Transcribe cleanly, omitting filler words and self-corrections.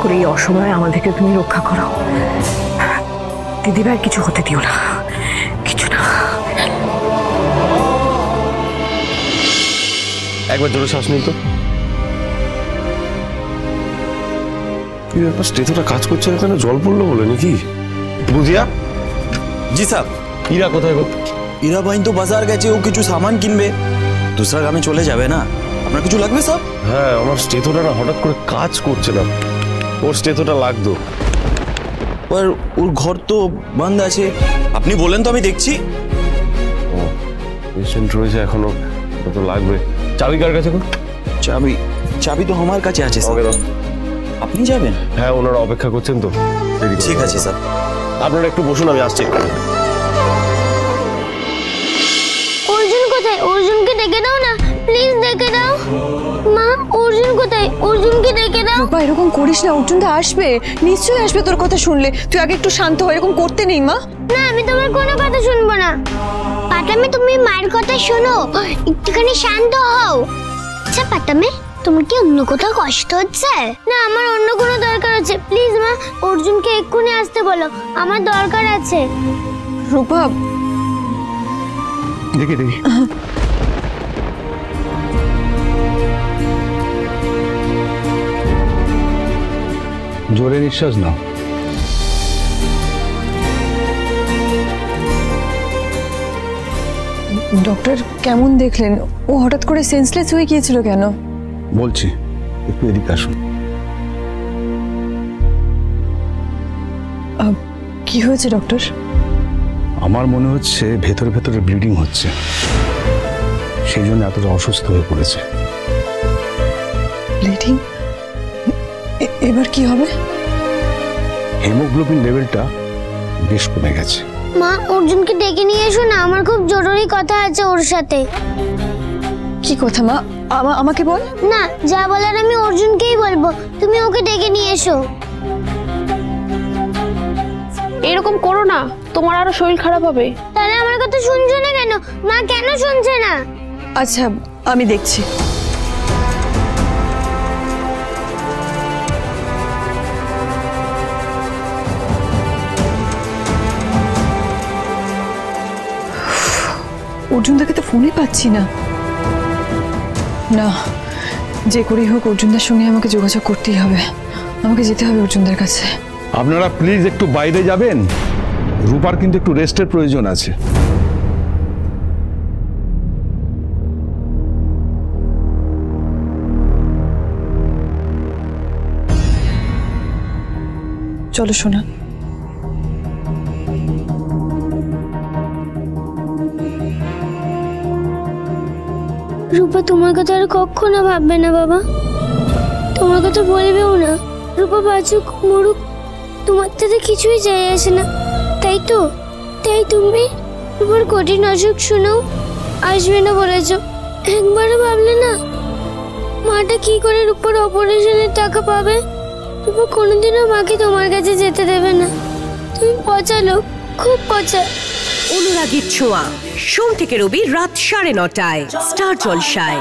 করে এই অসময়ে আমাদেরকে তুমি রক্ষা করো। দিদিভাই কিছু হতে দিও না, কিছু না। একবার জোরে শ্বাস নিন তো। স্টেথোটা কাজ করছে না কেন? জল পড়লো বলে নাকি? বুঝিয়া जी साहब। ইরা কোথায় গো? ইরা ভাই তো বাজার গেছে, ও কিছু সামান কিনবে, दूसरा গ্রামে চলে যাবে না। আপনার কিছু লাগবে সব? হ্যাঁ, আমার স্টেথোটা না হঠাৎ করে কাজ করছে না, ওর স্টেথোটা লাগতো। पर ওর ঘর তো বন্ধ আছে, আপনি বলেন তো আমি দেখছি। ও পেশেন্ট রয়েছে এখনো, তো লাগবে। চাবি কার কাছে গো? চাবি চাবি তো আমার কাছে আছে স্যার। আপনি যাবেন? হ্যাঁ, ওনারা অপেক্ষা করছেন তো। ঠিক আছে স্যার, আপনারা একটু বসুন, আমি আসছি। অর্জুন কোথায়? অর্জুনকে ডেকে দাও না প্লিজ, ডেকে দাও। মা অর্জুন কোথায়? অর্জুনকে ডেকে দাও। রূপা এরকম করিস না, অর্জুন তো আসবে, নিশ্চয়ই আসবে তোর কথা শুনলে। তুই আগে একটু শান্ত হ, এরকম করতে নেই মা। না আমি তোমার কোনো কথা শুনবো না। পাতামে তুমি মায়ের কথা শোনো, একটুখানি শান্ত হও। আচ্ছা পাতামে, তোমার কি অন্য কোথাও কষ্ট হচ্ছে? না আমার অন্য কোনো দরকার আছে, প্লিজ মা অর্জুনকে এক্ষুনি আসতে বলো, আমার দরকার আছে। রূপা দেখি দেখি। জোরে নিঃশ্বাস নাও। ডক্টর কেমন দেখলেন? ও হঠাৎ করে সেন্সলেস হয়ে গিয়েছিল কেন? বলছি, একটু এদিকে আসুন। কি হয়েছে ডক্টর? আমার মনে হচ্ছে ভেতরে ভেতরে ব্লিডিং হচ্ছে, সেই জন্য এতটা অসুস্থ হয়ে পড়েছে। ব্লিডিং? এবার কি হবে? হিমোগ্লোবিন লেভেলটা বেশ কমে গেছে। মা অর্জুনকে ডেকে নিয়ে এসো না, আমার খুব জরুরি কথা আছে ওর সাথে। কি কথা মা? আমাকে বল। না যা বলার আমি অর্জুনকেই বলবো, তুমি ওকে ডেকে নিয়ে এসো। এরকম করো না, তোমার আরো শরীর খারাপ হবে। তাহলে আমার কথা শুনছো না কেন? মা কেন শুনছে না? আচ্ছা আমি দেখছি। অর্জুনদাকে তো ফোনে পাচ্ছি না। না, যে করেই হোক অর্জুনদার সঙ্গে আমাকে যোগাযোগ করতেই হবে, আমাকে যেতে হবে অর্জুনদার কাছে। আপনারা প্লিজ একটু বাইরে যাবেন, রূপার কিন্তু একটু রেস্টের প্রয়োজন আছে। চলো সোনা। রূপা তোমার কথা আর কখনো ভাববে না বাবা, তোমার কথা বলবেও না। রূপা বাঁচুক মরুক তোমার তাতে কিছুই যায় আসে না, তাই তো? তাই তুমি রূপার কঠিন অসুখ শুনেও আসবে না বলেছ, একবারও ভাবলে না মাটা কি করে রূপার অপারেশনের টাকা পাবে? রূপা কোনোদিনও মাকে তোমার কাছে যেতে দেবে না। তুমি পচা লোক, খুব পচা। অনুরাগীর ছোঁয়া, সোম থেকে রবি রাত 9:30টায় স্টার জলসায়।